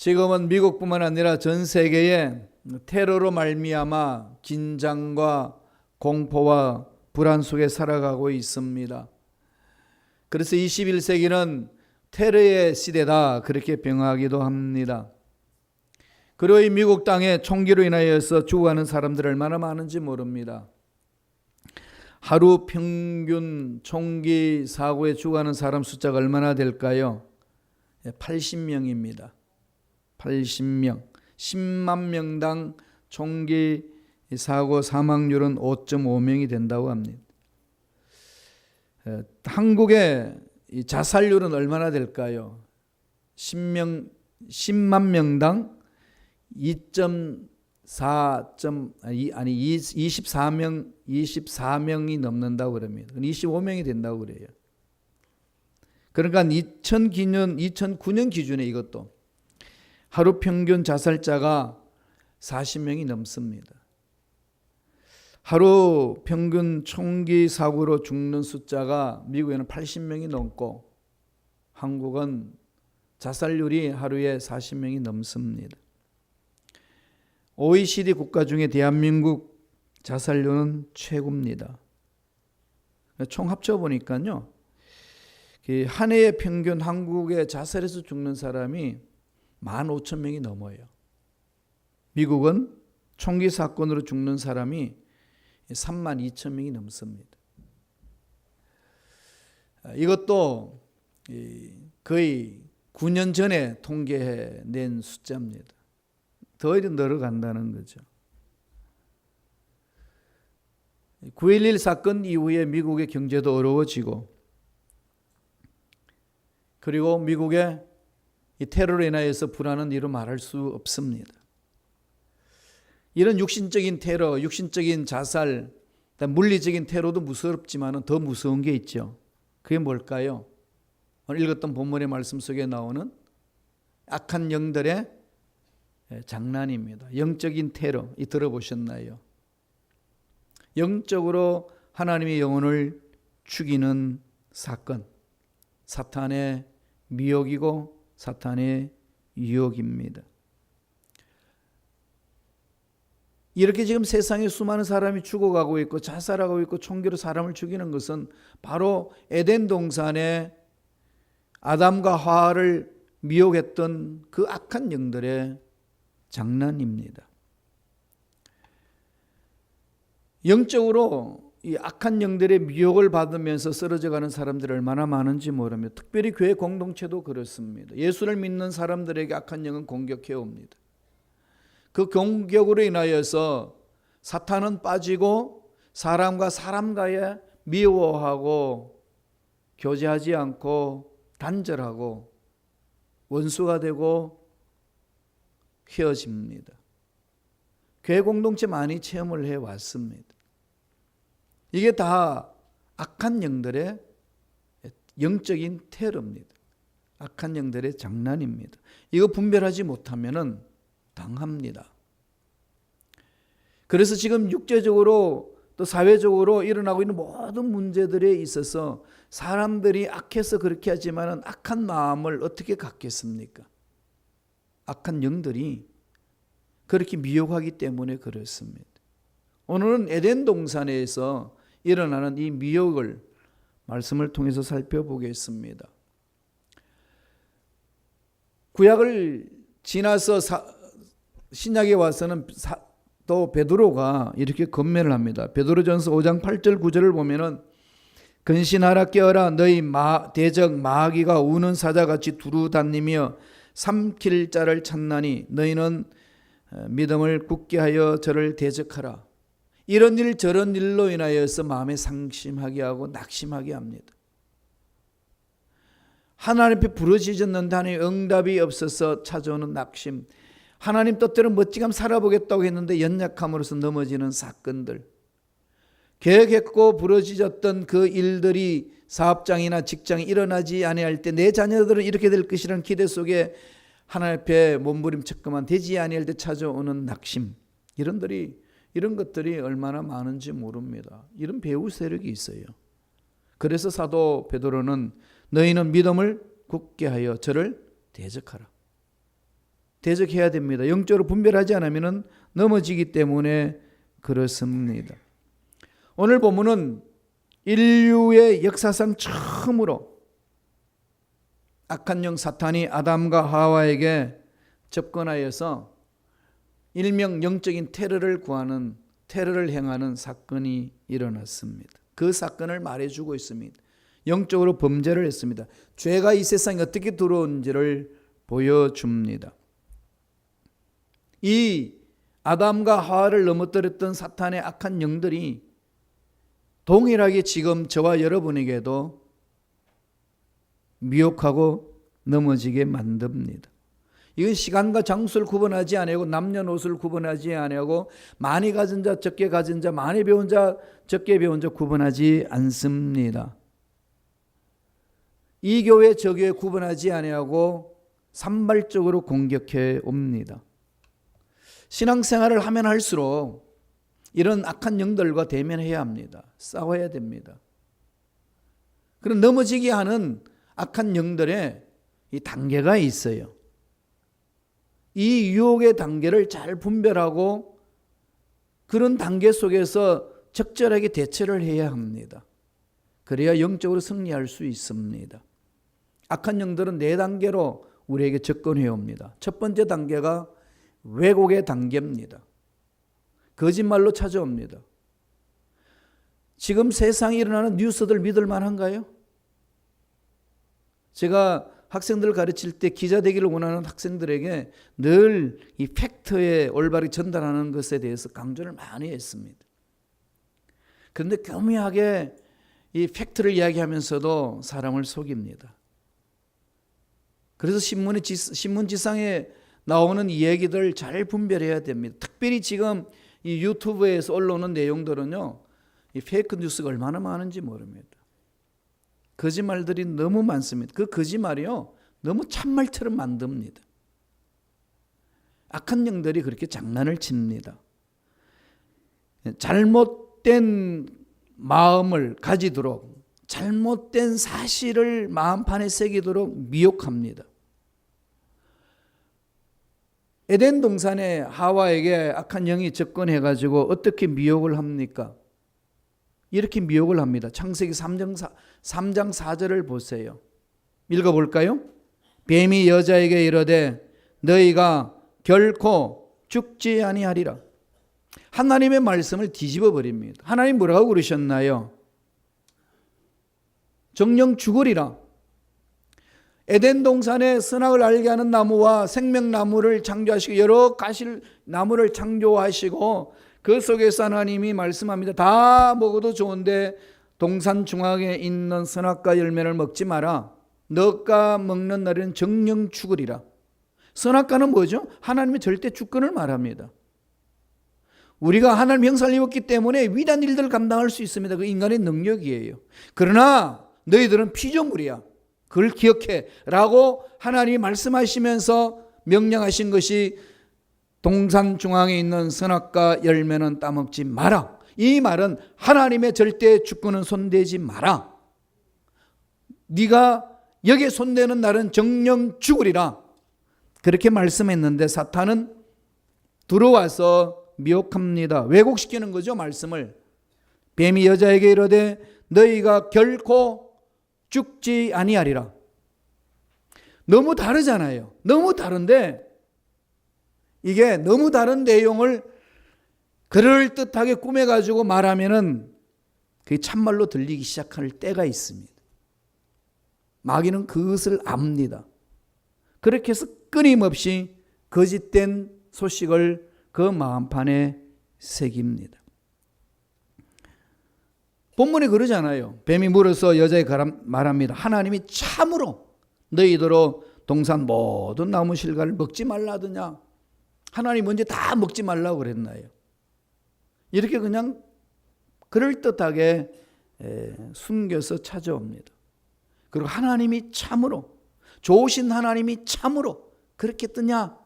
지금은 미국뿐만 아니라 전 세계에 테러로 말미암아 긴장과 공포와 불안 속에 살아가고 있습니다. 그래서 21세기는 테러의 시대다, 그렇게 병하기도 합니다. 그리고 이 미국 땅에 총기로 인하여서 죽어가는 사람들 얼마나 많은지 모릅니다. 하루 평균 총기 사고에 죽어가는 사람 숫자가 얼마나 될까요? 80명입니다. 80명. 10만 명당 총기 사고 사망률은 5.5명이 된다고 합니다. 한국의 자살률은 얼마나 될까요? 10만 명당 24명이 넘는다고 그럽니다. 25명이 된다고 그래요. 그러니까 2009년 기준에 이것도 하루 평균 자살자가 40명이 넘습니다. 하루 평균 총기 사고로 죽는 숫자가 미국에는 80명이 넘고 한국은 자살률이 하루에 40명이 넘습니다. OECD 국가 중에 대한민국 자살률은 최고입니다. 총 합쳐보니까요, 한 해에 평균 한국에 자살해서 죽는 사람이 15,000명이 넘어요. 미국은 총기 사건으로 죽는 사람이 32,000명이 넘습니다. 이것도 거의 9년 전에 통계해낸 숫자입니다. 더 늘어간다는 거죠. 9.11 사건 이후에 미국의 경제도 어려워지고, 그리고 미국의 이 테러로 인하여서 불안은 이루 말할 수 없습니다. 이런 육신적인 테러, 육신적인 자살, 물리적인 테러도 무섭지만 더 무서운 게 있죠. 그게 뭘까요? 오늘 읽었던 본문의 말씀 속에 나오는 악한 영들의 장난입니다. 영적인 테러, 이 들어보셨나요? 영적으로 하나님의 영혼을 죽이는 사건, 사탄의 미혹이고 사탄의 유혹입니다. 이렇게 지금 세상에 수많은 사람이 죽어가고 있고 자살하고 있고 총기로 사람을 죽이는 것은 바로 에덴 동산에 아담과 하와를 미혹했던 그 악한 영들의 장난입니다. 영적으로 이 악한 영들의 미혹을 받으면서 쓰러져가는 사람들이 얼마나 많은지 모릅니다. 특별히 교회 공동체도 그렇습니다. 예수를 믿는 사람들에게 악한 영은 공격해 옵니다. 그 공격으로 인하여서 사탄은 빠지고 사람과 사람과의 미워하고 교제하지 않고 단절하고 원수가 되고 헤어집니다. 교회 공동체 많이 체험을 해왔습니다. 이게 다 악한 영들의 영적인 테러입니다. 악한 영들의 장난입니다. 이거 분별하지 못하면 당합니다. 그래서 지금 육체적으로 또 사회적으로 일어나고 있는 모든 문제들에 있어서 사람들이 악해서 그렇게 하지만 악한 마음을 어떻게 갖겠습니까? 악한 영들이 그렇게 미혹하기 때문에 그렇습니다. 오늘은 에덴 동산에서 일어나는 이 미혹을 말씀을 통해서 살펴보겠습니다. 구약을 지나서 신약에 와서는 또 베드로가 이렇게 권면을 합니다. 베드로전서 5장 8절 9절을 보면은 근신하라 깨어라 너희 대적 마귀가 우는 사자같이 두루 다니며 삼킬 자를 찾나니 너희는 믿음을 굳게 하여 저를 대적하라. 이런 일 저런 일로 인하여서 마음에 상심하게 하고 낙심하게 합니다. 하나님 앞에 부르짖었는데 하나님 응답이 없어서 찾아오는 낙심, 하나님 뜻대로 멋지게 살아보겠다고 했는데 연약함으로써 넘어지는 사건들, 계획했고 부르짖었던 그 일들이 사업장이나 직장에 일어나지 아니할 때 내 자녀들은 이렇게 될 것이라는 기대 속에 하나님 앞에 몸부림쳤건만 되지 아니할 때 찾아오는 낙심, 이런 것들이 얼마나 많은지 모릅니다. 이런 배후 세력이 있어요. 그래서 사도 베드로는 너희는 믿음을 굳게 하여 저를 대적하라. 대적해야 됩니다. 영적으로 분별하지 않으면 넘어지기 때문에 그렇습니다. 오늘 본문은 인류의 역사상 처음으로 악한 영 사탄이 아담과 하와에게 접근하여서 일명 영적인 테러를 행하는 사건이 일어났습니다. 그 사건을 말해주고 있습니다. 영적으로 범죄를 했습니다. 죄가 이 세상에 어떻게 들어온지를 보여줍니다. 이 아담과 하와를 넘어뜨렸던 사탄의 악한 영들이 동일하게 지금 저와 여러분에게도 미혹하고 넘어지게 만듭니다. 이건 시간과 장소를 구분하지 아니하고 남녀노소를 구분하지 아니하고 많이 가진 자 적게 가진 자 많이 배운 자 적게 배운 자 구분하지 않습니다. 이 교회 저 교회 구분하지 아니하고 산발적으로 공격해 옵니다. 신앙생활을 하면 할수록 이런 악한 영들과 대면해야 합니다. 싸워야 됩니다. 그럼 넘어지게 하는 악한 영들의 이 단계가 있어요. 이 유혹의 단계를 잘 분별하고 그런 단계 속에서 적절하게 대처를 해야 합니다. 그래야 영적으로 승리할 수 있습니다. 악한 영들은 4단계로 우리에게 접근해 옵니다. 첫 번째 단계가 왜곡의 단계입니다. 거짓말로 찾아옵니다. 지금 세상에 일어나는 뉴스들 믿을 만한가요? 제가 학생들을 가르칠 때 기자 되기를 원하는 학생들에게 늘 이 팩트에 올바르게 전달하는 것에 대해서 강조를 많이 했습니다. 그런데 교묘하게 이 팩트를 이야기하면서도 사람을 속입니다. 그래서 신문지상에 나오는 이야기들 잘 분별해야 됩니다. 특별히 지금 이 유튜브에서 올라오는 내용들은요, 이 페이크 뉴스가 얼마나 많은지 모릅니다. 거짓말들이 너무 많습니다. 그 거짓말이요, 너무 참말처럼 만듭니다. 악한 영들이 그렇게 장난을 칩니다. 잘못된 마음을 가지도록, 잘못된 사실을 마음판에 새기도록 미혹합니다. 에덴 동산에 하와에게 악한 영이 접근해가지고 어떻게 미혹을 합니까? 이렇게 미혹을 합니다. 창세기 3장 4절을 보세요. 읽어볼까요? 뱀이 여자에게 이르되 너희가 결코 죽지 아니하리라. 하나님의 말씀을 뒤집어 버립니다. 하나님 뭐라고 그러셨나요? 정녕 죽으리라. 에덴 동산에 선악을 알게 하는 나무와 생명나무를 창조하시고 여러 가지 나무를 창조하시고 그 속에서 하나님이 말씀합니다. 다 먹어도 좋은데 동산 중앙에 있는 선악과 열매를 먹지 마라. 너가 먹는 날에는 정녕 죽으리라. 선악과는 뭐죠? 하나님의 절대 주권을 말합니다. 우리가 하나님 형상을 입었기 때문에 위대한 일들을 감당할 수 있습니다. 그 인간의 능력이에요. 그러나 너희들은 피조물이야. 그걸 기억해 라고 하나님이 말씀하시면서 명령하신 것이 동산 중앙에 있는 선악과 열매는 따먹지 마라. 이 말은 하나님의 절대 주권은 손대지 마라. 네가 여기에 손대는 날은 정녕 죽으리라. 그렇게 말씀했는데 사탄은 들어와서 미혹합니다. 왜곡시키는 거죠, 말씀을. 뱀이 여자에게 이르되 너희가 결코 죽지 아니하리라. 너무 다르잖아요. 너무 다른데 이게 너무 다른 내용을 그럴듯하게 꾸며가지고 말하면은 그게 참말로 들리기 시작할 때가 있습니다. 마귀는 그것을 압니다. 그렇게 해서 끊임없이 거짓된 소식을 그 마음판에 새깁니다. 본문에 그러잖아요. 뱀이 물어서 여자에게 말합니다. 하나님이 참으로 너희더러 동산 모든 나무 실과를 먹지 말라 하더냐? 하나님 언제 다 먹지 말라고 그랬나요? 이렇게 그냥 그럴듯하게 숨겨서 찾아옵니다. 그리고 하나님이 참으로, 좋으신 하나님이 참으로 그렇게 뜨냐?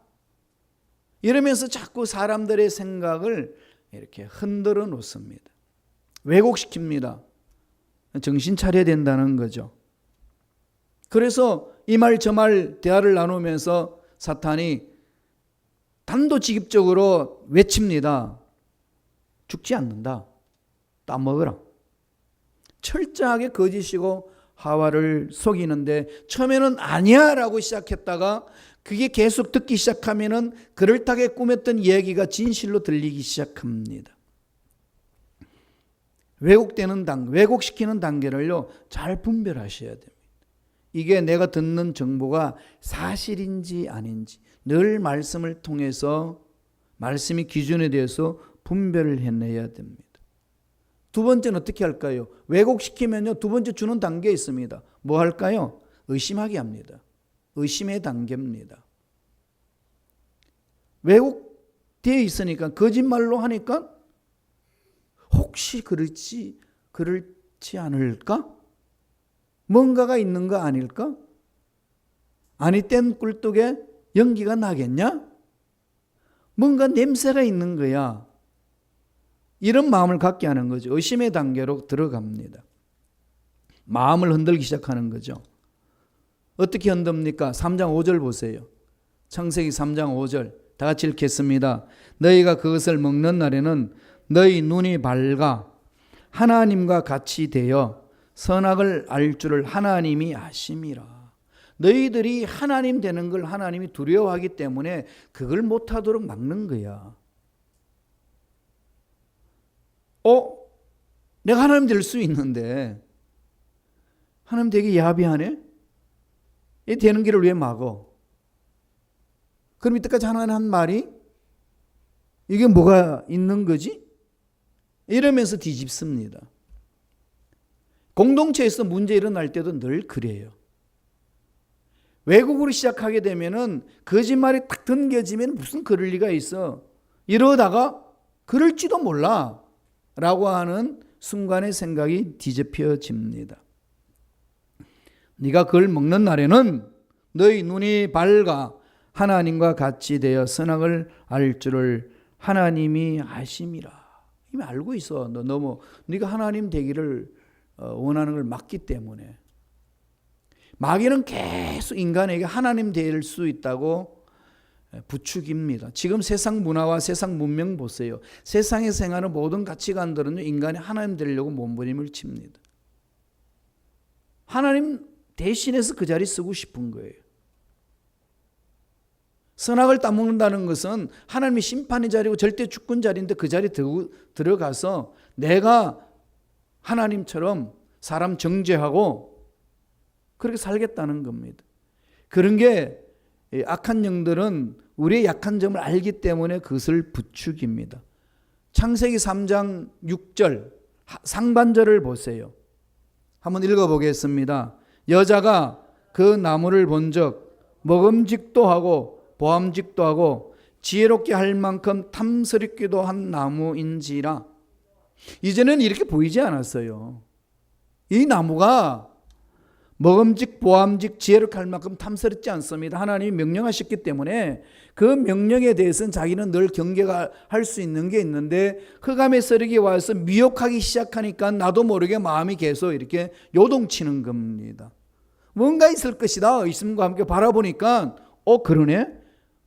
이러면서 자꾸 사람들의 생각을 이렇게 흔들어 놓습니다. 왜곡시킵니다. 정신 차려야 된다는 거죠. 그래서 이 말 저 말 대화를 나누면서 사탄이 단도직입적으로 외칩니다. 죽지 않는다. 따먹어라. 철저하게 거짓이고 하와를 속이는데 처음에는 아니야 라고 시작했다가 그게 계속 듣기 시작하면은 그럴듯하게 꾸몄던 얘기가 진실로 들리기 시작합니다. 왜곡시키는 단계를요 잘 분별하셔야 됩니다. 이게 내가 듣는 정보가 사실인지 아닌지 늘 말씀을 통해서 말씀이 기준에 대해서 분별을 해내야 됩니다. 두 번째는 어떻게 할까요? 왜곡시키면요 두 번째 주는 단계에 있습니다. 뭐 할까요? 의심하게 합니다. 의심의 단계입니다. 왜곡되어 있으니까 거짓말로 하니까 혹시 그렇지 않을까? 뭔가가 있는 거 아닐까? 아니 뗀 꿀떡에 연기가 나겠냐? 뭔가 냄새가 있는 거야. 이런 마음을 갖게 하는 거죠. 의심의 단계로 들어갑니다. 마음을 흔들기 시작하는 거죠. 어떻게 흔듭니까? 3장 5절 보세요. 창세기 3장 5절 다 같이 읽겠습니다. 너희가 그것을 먹는 날에는 너희 눈이 밝아 하나님과 같이 되어 선악을 알 줄을 하나님이 아심이라. 너희들이 하나님 되는 걸 하나님이 두려워하기 때문에 그걸 못하도록 막는 거야. 내가 하나님 될 수 있는데 하나님 되게 야비하네? 이 되는 길을 왜 막어? 그럼 이때까지 하나님 한 말이 이게 뭐가 있는 거지? 이러면서 뒤집습니다. 공동체에서 문제 일어날 때도 늘 그래요. 왜곡으로 시작하게 되면은 거짓말이 딱 던겨지면 무슨 그럴 리가 있어. 이러다가 그럴지도 몰라 라고 하는 순간의 생각이 뒤집혀집니다. 네가 그걸 먹는 날에는 너희 눈이 밝아 하나님과 같이 되어 선악을 알 줄을 하나님이 아심이라. 이미 알고 있어. 네가 하나님 되기를 원하는 걸 막기 때문에. 마귀는 계속 인간에게 하나님 될 수 있다고 부추깁니다. 지금 세상 문화와 세상 문명 보세요. 세상에 생하는 모든 가치관들은 인간이 하나님 되려고 몸부림을 칩니다. 하나님 대신해서 그 자리 쓰고 싶은 거예요. 선악을 따먹는다는 것은 하나님이 심판의 자리고 절대 주권 자리인데 그 자리에 들어가서 내가 하나님처럼 사람 정죄하고 그렇게 살겠다는 겁니다. 그런 게 악한 영들은 우리의 약한 점을 알기 때문에 그것을 부추깁니다. 창세기 3장 6절 상반절을 보세요. 한번 읽어보겠습니다. 여자가 그 나무를 본즉 먹음직도 하고 보암직도 하고 지혜롭게 할 만큼 탐스럽기도 한 나무인지라. 이제는 이렇게 보이지 않았어요. 이 나무가 먹음직 보암직 지혜롭게 할 만큼 탐스럽지 않습니다. 하나님이 명령하셨기 때문에 그 명령에 대해서는 자기는 늘 경계가 할 수 있는 게 있는데 흑암의 세력이 와서 미혹하기 시작하니까 나도 모르게 마음이 계속 이렇게 요동치는 겁니다. 뭔가 있을 것이다 의심과 함께 바라보니까 그러네.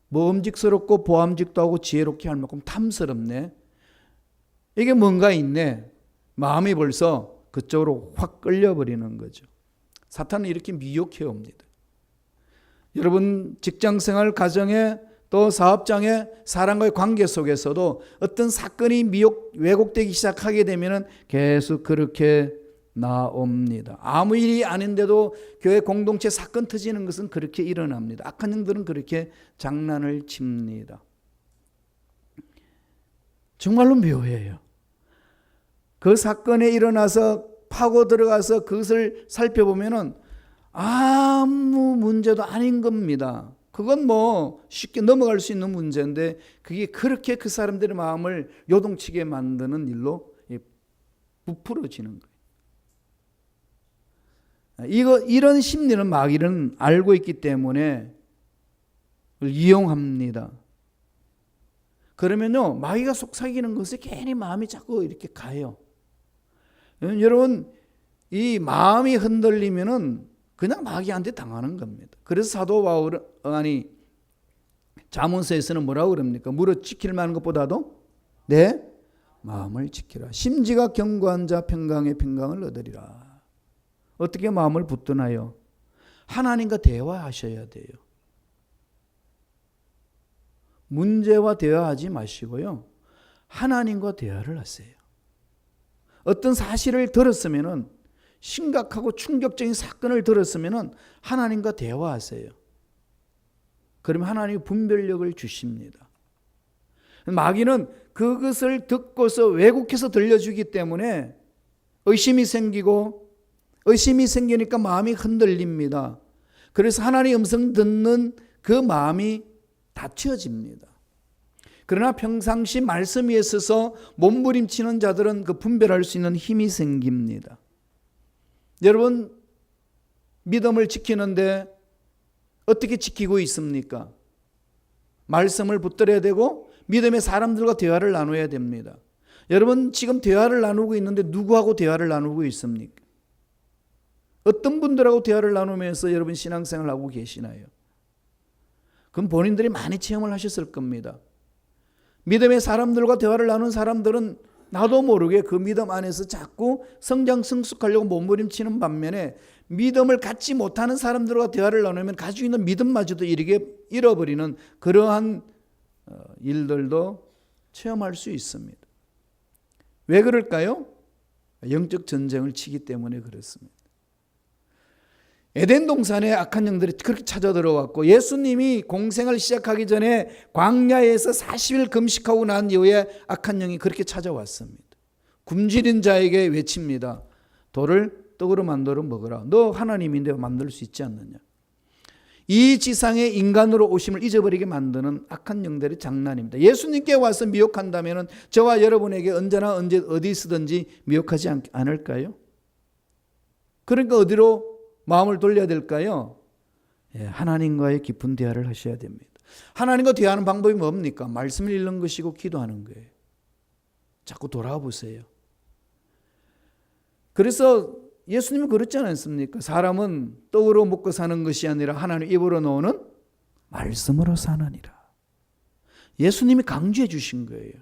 먹음직스럽고 보암직도 하고 지혜롭게 할 만큼 탐스럽네. 이게 뭔가 있네. 마음이 벌써 그쪽으로 확 끌려버리는 거죠. 사탄은 이렇게 미혹해 옵니다. 여러분 직장생활, 가정에 또 사업장에 사람과의 관계 속에서도 어떤 사건이 왜곡되기 시작하게 되면 계속 그렇게 나옵니다. 아무 일이 아닌데도 교회 공동체 사건 터지는 것은 그렇게 일어납니다. 악한 영들은 그렇게 장난을 칩니다. 정말로 묘해요. 그 사건에 일어나서 파고 들어가서 그것을 살펴보면은 아무 문제도 아닌 겁니다. 그건 쉽게 넘어갈 수 있는 문제인데 그게 그렇게 그 사람들의 마음을 요동치게 만드는 일로 부풀어지는 거예요. 이런 심리는 마귀는 알고 있기 때문에 이용합니다. 그러면요 마귀가 속삭이는 것에 괜히 마음이 자꾸 이렇게 가요. 여러분 이 마음이 흔들리면은 그냥 마귀한테 당하는 겁니다. 그래서 사도 바울이 잠언서에서는 뭐라고 그럽니까? 무릇 지킬 만한 것보다도 내 마음을 지키라. 심지가 견고한 자 평강의 평강을 얻으리라. 어떻게 마음을 붙드나요? 하나님과 대화하셔야 돼요. 문제와 대화하지 마시고요. 하나님과 대화를 하세요. 어떤 사실을 들었으면은, 심각하고 충격적인 사건을 들었으면은 하나님과 대화하세요. 그러면 하나님이 분별력을 주십니다. 마귀는 그것을 듣고서 왜곡해서 들려주기 때문에 의심이 생기니까 마음이 흔들립니다. 그래서 하나님의 음성 듣는 그 마음이 닫혀집니다. 그러나 평상시 말씀 위에 서서 몸부림치는 자들은 그 분별할 수 있는 힘이 생깁니다. 여러분, 믿음을 지키는데 어떻게 지키고 있습니까? 말씀을 붙들어야 되고 믿음의 사람들과 대화를 나눠야 됩니다. 여러분, 지금 대화를 나누고 있는데 누구하고 대화를 나누고 있습니까? 어떤 분들하고 대화를 나누면서 여러분 신앙생활을 하고 계시나요? 그럼 본인들이 많이 체험을 하셨을 겁니다. 믿음의 사람들과 대화를 나눈 사람들은 나도 모르게 그 믿음 안에서 자꾸 성장 성숙하려고 몸부림치는 반면에 믿음을 갖지 못하는 사람들과 대화를 나누면 가지고 있는 믿음마저도 잃어버리는 그러한 일들도 체험할 수 있습니다. 왜 그럴까요? 영적 전쟁을 치기 때문에 그렇습니다. 에덴 동산에 악한 영들이 그렇게 찾아 들어왔고, 예수님이 공생을 시작하기 전에 광야에서 40일 금식하고 난 이후에 악한 영이 그렇게 찾아왔습니다. 굶주린 자에게 외칩니다. 돌을 떡으로 만들어 먹어라. 너 하나님인데 만들 수 있지 않느냐. 이 지상에 인간으로 오심을 잊어버리게 만드는 악한 영들의 장난입니다. 예수님께 와서 미혹한다면 저와 여러분에게 언제나 언제 어디 있든지 미혹하지 않을까요? 그러니까 어디로 마음을 돌려야 될까요? 하나님과의 깊은 대화를 하셔야 됩니다. 하나님과 대화하는 방법이 뭡니까? 말씀을 읽는 것이고 기도하는 거예요. 자꾸 돌아와 보세요. 그래서 예수님은 그렇지 않습니까? 사람은 떡으로 먹고 사는 것이 아니라 하나님 입으로 나오는 말씀으로 사느니라. 예수님이 강조해 주신 거예요.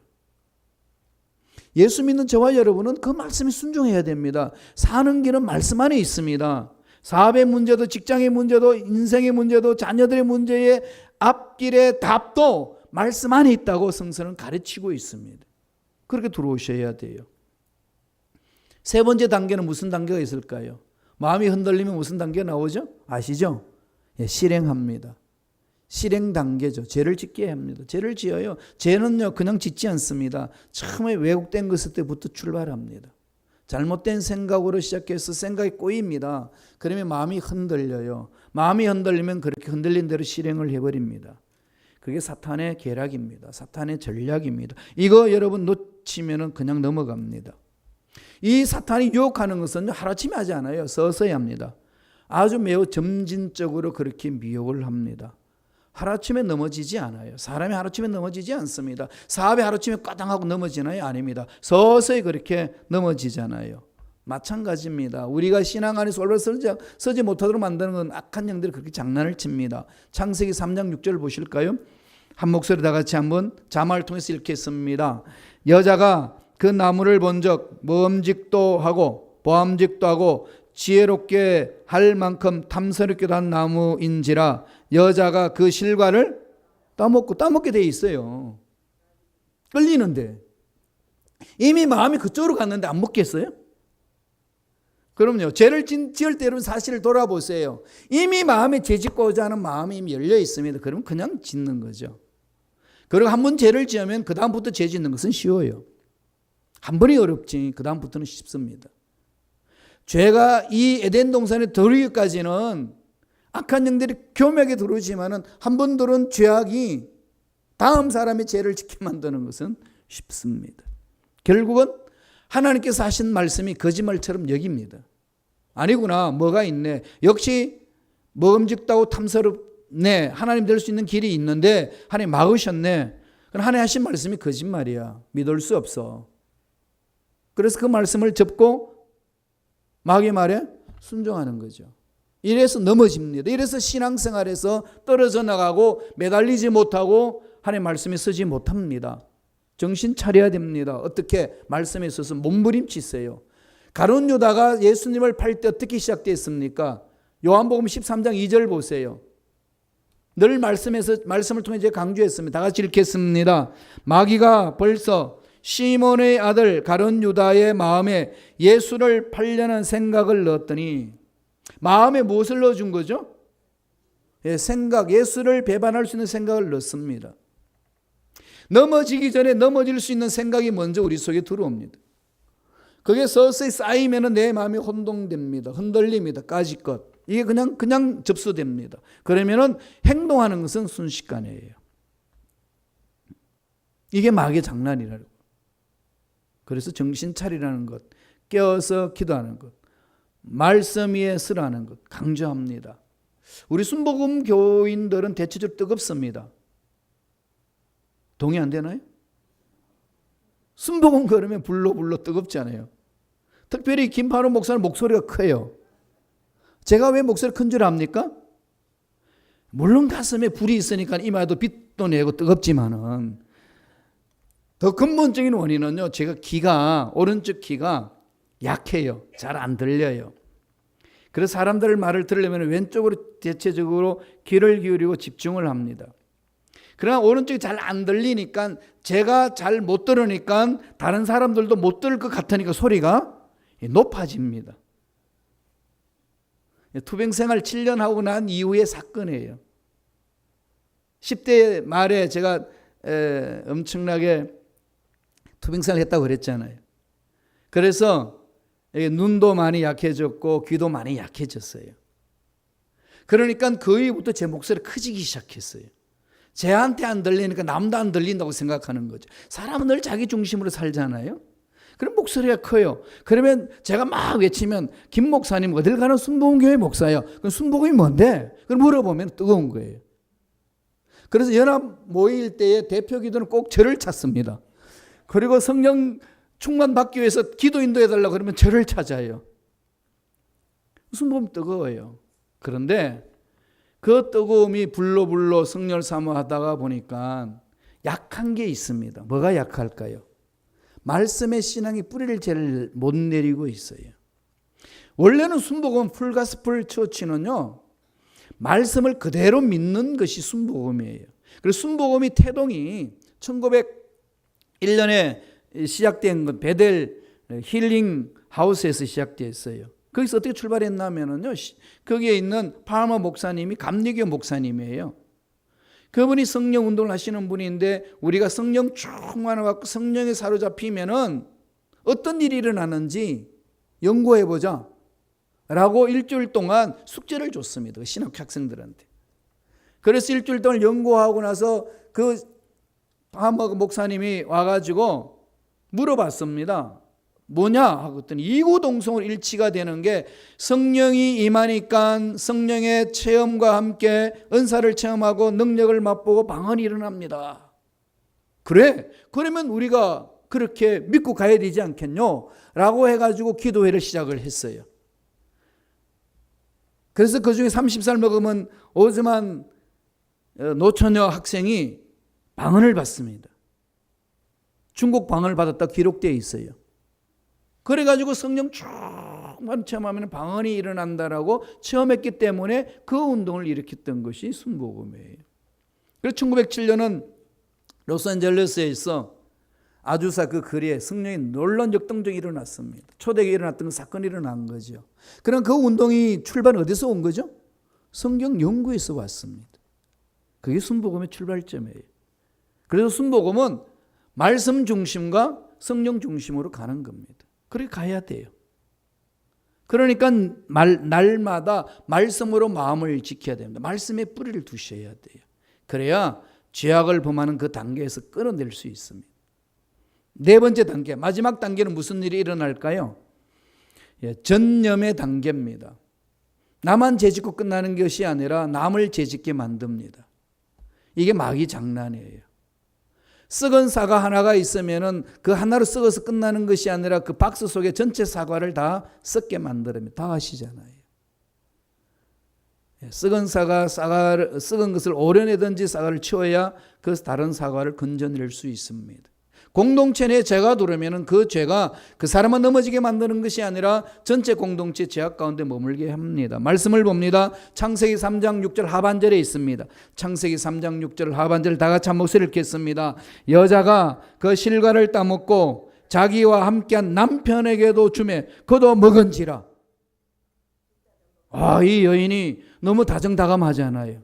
예수 믿는 저와 여러분은 그 말씀에 순종해야 됩니다. 사는 길은 말씀 안에 있습니다. 사업의 문제도, 직장의 문제도, 인생의 문제도, 자녀들의 문제의 앞길의 답도 말씀 안에 있다고 성서는 가르치고 있습니다. 그렇게 들어오셔야 돼요. 세 번째 단계는 무슨 단계가 있을까요? 마음이 흔들리면 무슨 단계가 나오죠? 아시죠? 실행합니다. 실행 단계죠. 죄를 짓게 합니다. 죄를 지어요. 죄는요, 그냥 짓지 않습니다. 처음에 왜곡된 것을 때부터 출발합니다. 잘못된 생각으로 시작해서 생각이 꼬입니다. 그러면 마음이 흔들려요. 마음이 흔들리면 그렇게 흔들린 대로 실행을 해버립니다. 그게 사탄의 계략입니다. 사탄의 전략입니다. 이거 여러분 놓치면 그냥 넘어갑니다. 이 사탄이 유혹하는 것은 하루아침에 하지 않아요. 서서히 합니다. 아주 매우 점진적으로 그렇게 미혹을 합니다. 하루아침에 넘어지지 않아요. 사람이 하루아침에 넘어지지 않습니다. 사업이 하루아침에 까당하고 넘어지나요? 아닙니다. 서서히 그렇게 넘어지잖아요. 마찬가지입니다. 우리가 신앙 안에서 올바로 서지 못하도록 만드는 건 악한 영들이 그렇게 장난을 칩니다. 창세기 3장 6절 보실까요? 한 목소리 다 같이 한번 자막을 통해서 읽겠습니다. 여자가 그 나무를 본즉 먹음직도 하고 보암직도 하고 지혜롭게 할 만큼 탐스럽게도 한 나무인지라 여자가 그 실과를 따먹게 돼 있어요. 끌리는데 이미 마음이 그쪽으로 갔는데 안 먹겠어요? 그럼요. 죄를 지을 때 여러분 사실을 돌아보세요. 이미 마음에 죄 짓고자 하는 마음이 이미 열려 있습니다. 그러면 그냥 짓는 거죠. 그리고 한 번 죄를 지으면 그 다음부터 죄 짓는 것은 쉬워요. 한 번이 어렵지 그 다음부터는 쉽습니다. 죄가 이 에덴 동산에 들어오기까지는 악한 영들이 교묘하게 들어오지만은 한 번 들어온 죄악이 다음 사람의 죄를 짓게 만드는 것은 쉽습니다. 결국은 하나님께서 하신 말씀이 거짓말처럼 여깁니다. 아니구나, 뭐가 있네. 역시 먹음직다고 탐스럽네. 하나님 될 수 있는 길이 있는데 하나님 막으셨네. 그럼 하나님 하신 말씀이 거짓말이야. 믿을 수 없어. 그래서 그 말씀을 접고 마귀의 말에 순종하는 거죠. 이래서 넘어집니다. 이래서 신앙생활에서 떨어져 나가고 매달리지 못하고 하나님의 말씀에 서지 못합니다. 정신 차려야 됩니다. 어떻게 말씀에 서서 몸부림치세요. 가룟 유다가 예수님을 팔 때 어떻게 시작됐습니까? 요한복음 13장 2절 보세요. 늘 말씀을 통해 제가 강조했습니다. 다 같이 읽겠습니다. 마귀가 벌써 시몬의 아들 가룟 유다의 마음에 예수를 팔려는 생각을 넣었더니, 마음에 무엇을 넣어준 거죠? 생각, 예수를 배반할 수 있는 생각을 넣습니다. 넘어지기 전에 넘어질 수 있는 생각이 먼저 우리 속에 들어옵니다. 그게 서서히 쌓이면 내 마음이 혼동됩니다. 흔들립니다. 까짓것. 이게 그냥 접수됩니다. 그러면은 행동하는 것은 순식간이에요. 이게 마귀의 장난이라고. 그래서 정신 차리라는 것, 깨어서 기도하는 것, 말씀 위에 서라는 것 강조합니다. 우리 순복음 교인들은 대체적으로 뜨겁습니다. 동의 안 되나요? 순복음 걸으면 불러 뜨겁지 않아요. 특별히 김파로 목사는 목소리가 커요. 제가 왜 목소리 큰 줄 압니까? 물론 가슴에 불이 있으니까 이마에도 빛도 내고 뜨겁지만은 더 근본적인 원인은요, 제가 오른쪽 귀가 약해요. 잘 안 들려요. 그래서 사람들 말을 들으려면 왼쪽으로 대체적으로 귀를 기울이고 집중을 합니다. 그러나 오른쪽이 잘 안 들리니까, 제가 잘 못 들으니까 다른 사람들도 못 들을 것 같으니까 소리가 높아집니다. 투병 생활 7년 하고 난 이후의 사건이에요. 10대 말에 제가 엄청나게 투병 생활 했다고 그랬잖아요. 그래서 눈도 많이 약해졌고 귀도 많이 약해졌어요. 그러니까 그 이후부터 제 목소리가 커지기 시작했어요. 쟤한테 안 들리니까 남도 안 들린다고 생각하는 거죠. 사람은 늘 자기 중심으로 살잖아요. 그럼 목소리가 커요. 그러면 제가 막 외치면 김 목사님 어딜 가는 순복음교회 목사예요. 그럼 순복음이 뭔데? 그럼 물어보면 뜨거운 거예요. 그래서 연합 모일 때의 대표 기도는 꼭 저를 찾습니다. 그리고 성령 충만 받기 위해서 기도 인도해달라고 그러면 저를 찾아요. 순복음 뜨거워요. 그런데 그 뜨거움이 불로 성령을 사모하다가 보니까 약한 게 있습니다. 뭐가 약할까요? 말씀의 신앙이 뿌리를 제일 못 내리고 있어요. 원래는 순복음 풀가스풀 처치는요, 말씀을 그대로 믿는 것이 순복음이에요. 그래서 순복음이 태동이 1901년에 시작된 건 베델 힐링 하우스에서 시작됐어요. 거기서 어떻게 출발했냐면요, 거기에 있는 파머 목사님이 감리교 목사님이에요. 그분이 성령 운동을 하시는 분인데, 우리가 성령 충만을 받고 성령에 사로잡히면은 어떤 일이 일어나는지 연구해보자 라고 일주일 동안 숙제를 줬습니다. 신학 학생들한테. 그래서 일주일 동안 연구하고 나서 그 파머 목사님이 와가지고 물어봤습니다. 뭐냐 하고 했더니 이구동성으로 일치가 되는 게, 성령이 임하니까 성령의 체험과 함께 은사를 체험하고 능력을 맛보고 방언이 일어납니다. 그래? 그러면 우리가 그렇게 믿고 가야 되지 않겠뇨? 라고 해가지고 기도회를 시작을 했어요. 그래서 그 중에 30살 먹으면 오즈만 노처녀 학생이 방언을 받습니다. 중국 방언을 받았다 기록되어 있어요. 그래가지고 성령 충만 체험하면 방언이 일어난다라고 체험했기 때문에 그 운동을 일으켰던 것이 순복음이에요. 그래서 1907년은 로스앤젤레스에서 아주사 그 거리에 성령이 놀라운 역동적이 일어났습니다. 초대에 일어났던 사건이 일어난 거죠. 그럼 그 운동이 출발 어디서 온 거죠? 성경 연구에서 왔습니다. 그게 순복음의 출발점이에요. 그래서 순복음은 말씀 중심과 성령 중심으로 가는 겁니다. 그렇게 가야 돼요. 그러니까 날마다 말씀으로 마음을 지켜야 됩니다. 말씀에 뿌리를 두셔야 돼요. 그래야 죄악을 범하는 그 단계에서 끌어낼 수 있습니다. 네 번째 단계, 마지막 단계는 무슨 일이 일어날까요? 전념의 단계입니다. 나만 죄짓고 끝나는 것이 아니라 남을 죄짓게 만듭니다. 이게 마귀 장난이에요. 썩은 사과 하나가 있으면은 그 하나로 썩어서 끝나는 것이 아니라 그 박스 속에 전체 사과를 다 썩게 만들어요. 다 아시잖아요. 썩은 썩은 것을 오려내든지 사과를 치워야 그 다른 사과를 건져낼 수 있습니다. 공동체 내에 죄가 들어오면 그 죄가 그 사람을 넘어지게 만드는 것이 아니라 전체 공동체 죄악 가운데 머물게 합니다. 말씀을 봅니다. 창세기 3장 6절 하반절에 있습니다. 창세기 3장 6절 하반절 다 같이 한 목소리를 읽겠습니다. 여자가 그 실과를 따먹고 자기와 함께한 남편에게도 주매 그도 먹은지라. 이 여인이 너무 다정다감하지 않아요?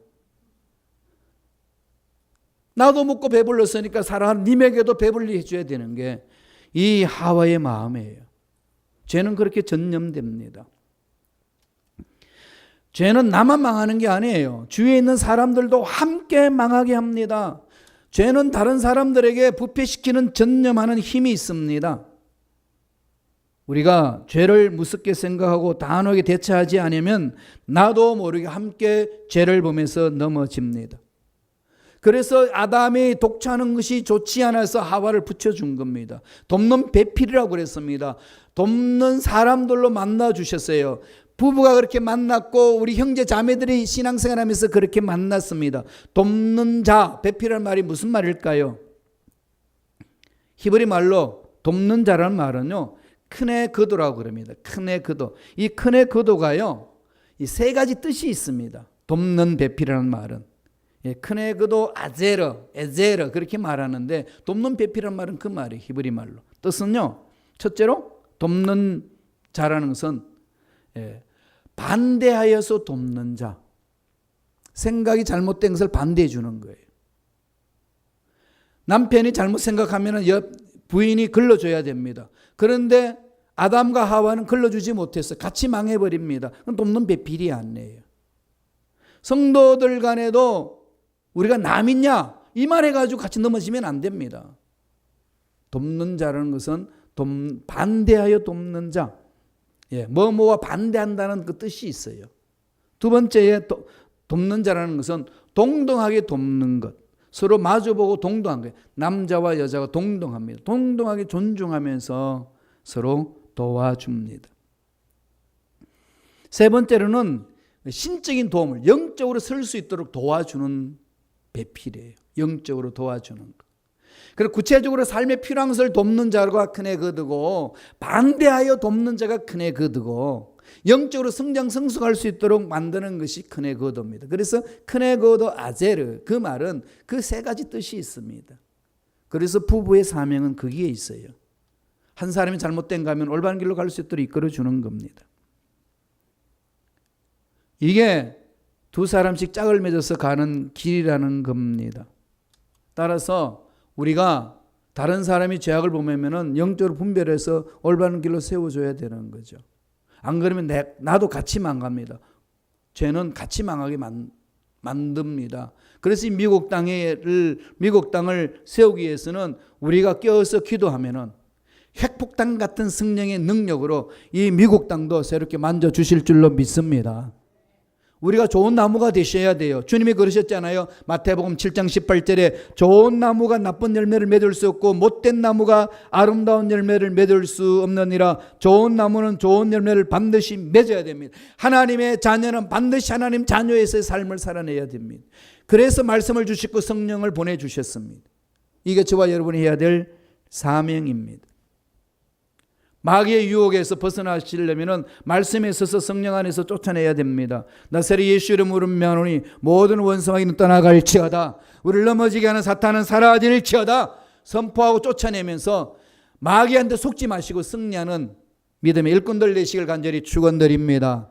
나도 먹고 배불렀으니까 사랑하는 님에게도 배불리 해줘야 되는 게 이 하와의 마음이에요. 죄는 그렇게 전념됩니다. 죄는 나만 망하는 게 아니에요. 주위에 있는 사람들도 함께 망하게 합니다. 죄는 다른 사람들에게 부패시키는 전념하는 힘이 있습니다. 우리가 죄를 무섭게 생각하고 단호하게 대처하지 않으면 나도 모르게 함께 죄를 범해서 넘어집니다. 그래서 아담이 독차하는 것이 좋지 않아서 하와를 붙여준 겁니다. 돕는 배필이라고 그랬습니다. 돕는 사람들로 만나 주셨어요. 부부가 그렇게 만났고 우리 형제 자매들이 신앙생활하면서 그렇게 만났습니다. 돕는 자, 배필이라는 말이 무슨 말일까요? 히브리 말로 돕는 자라는 말은요, 큰의 거도라고 그럽니다. 큰의 거도. 이 큰의 거도가요, 이 세 가지 뜻이 있습니다. 돕는 배필이라는 말은. 큰의 거도 에제르 그렇게 말하는데 돕는 배필이라는 말은 그 말이에요. 히브리 말로. 뜻은요, 첫째로 돕는 자라는 것은 반대하여서 돕는 자. 생각이 잘못된 것을 반대해 주는 거예요. 남편이 잘못 생각하면 부인이 걸러줘야 됩니다. 그런데 아담과 하와는 걸러주지 못해서 같이 망해버립니다. 그건 돕는 배필이 아니에요. 성도들 간에도 우리가 남이냐 이 말 해가지고 같이 넘어지면 안 됩니다. 돕는 자라는 것은 반대하여 돕는 자, 뭐뭐와 반대한다는 그 뜻이 있어요. 두 번째에 돕는 자라는 것은 동등하게 돕는 것, 서로 마주보고 동등한 거예요. 남자와 여자가 동등합니다. 동등하게 존중하면서 서로 도와줍니다. 세 번째로는 신적인 도움을 영적으로 설 수 있도록 도와주는 배필이에요. 영적으로 도와주는 것. 그리고 구체적으로 삶에 필요한 것을 돕는 자가 큰애 거두고 반대하여 돕는 자가 큰애 거두고 영적으로 성장 성숙할 수 있도록 만드는 것이 큰애 거두입니다. 그래서 큰애 거두 아제르, 그 말은 그 세 가지 뜻이 있습니다. 그래서 부부의 사명은 거기에 있어요. 한 사람이 잘못된 가면 올바른 길로 갈 수 있도록 이끌어주는 겁니다. 이게 두 사람씩 짝을 맺어서 가는 길이라는 겁니다. 따라서 우리가 다른 사람이 죄악을 범하면 영적으로 분별해서 올바른 길로 세워줘야 되는 거죠. 안 그러면 나도 같이 망갑니다. 죄는 같이 망하게 만듭니다. 그래서 이 미국 땅을 세우기 위해서는 우리가 껴서 기도하면은 핵폭탄 같은 성령의 능력으로 이 미국 땅도 새롭게 만져주실 줄로 믿습니다. 우리가 좋은 나무가 되셔야 돼요. 주님이 그러셨잖아요. 마태복음 7장 18절에 좋은 나무가 나쁜 열매를 맺을 수 없고 못된 나무가 아름다운 열매를 맺을 수 없느니라. 좋은 나무는 좋은 열매를 반드시 맺어야 됩니다. 하나님의 자녀는 반드시 하나님 자녀에서의 삶을 살아내야 됩니다. 그래서 말씀을 주시고 성령을 보내주셨습니다. 이게 저와 여러분이 해야 될 사명입니다. 마귀의 유혹에서 벗어나시려면 말씀에 서서 성령 안에서 쫓아내야 됩니다. 나사렛 예수 이름으로 명하노니 모든 원수마귀는 떠나갈지어다. 우리를 넘어지게 하는 사탄은 사라질지어다. 선포하고 쫓아내면서 마귀한테 속지 마시고 승리하는 믿음의 일꾼들 되시길 간절히 축원드립니다.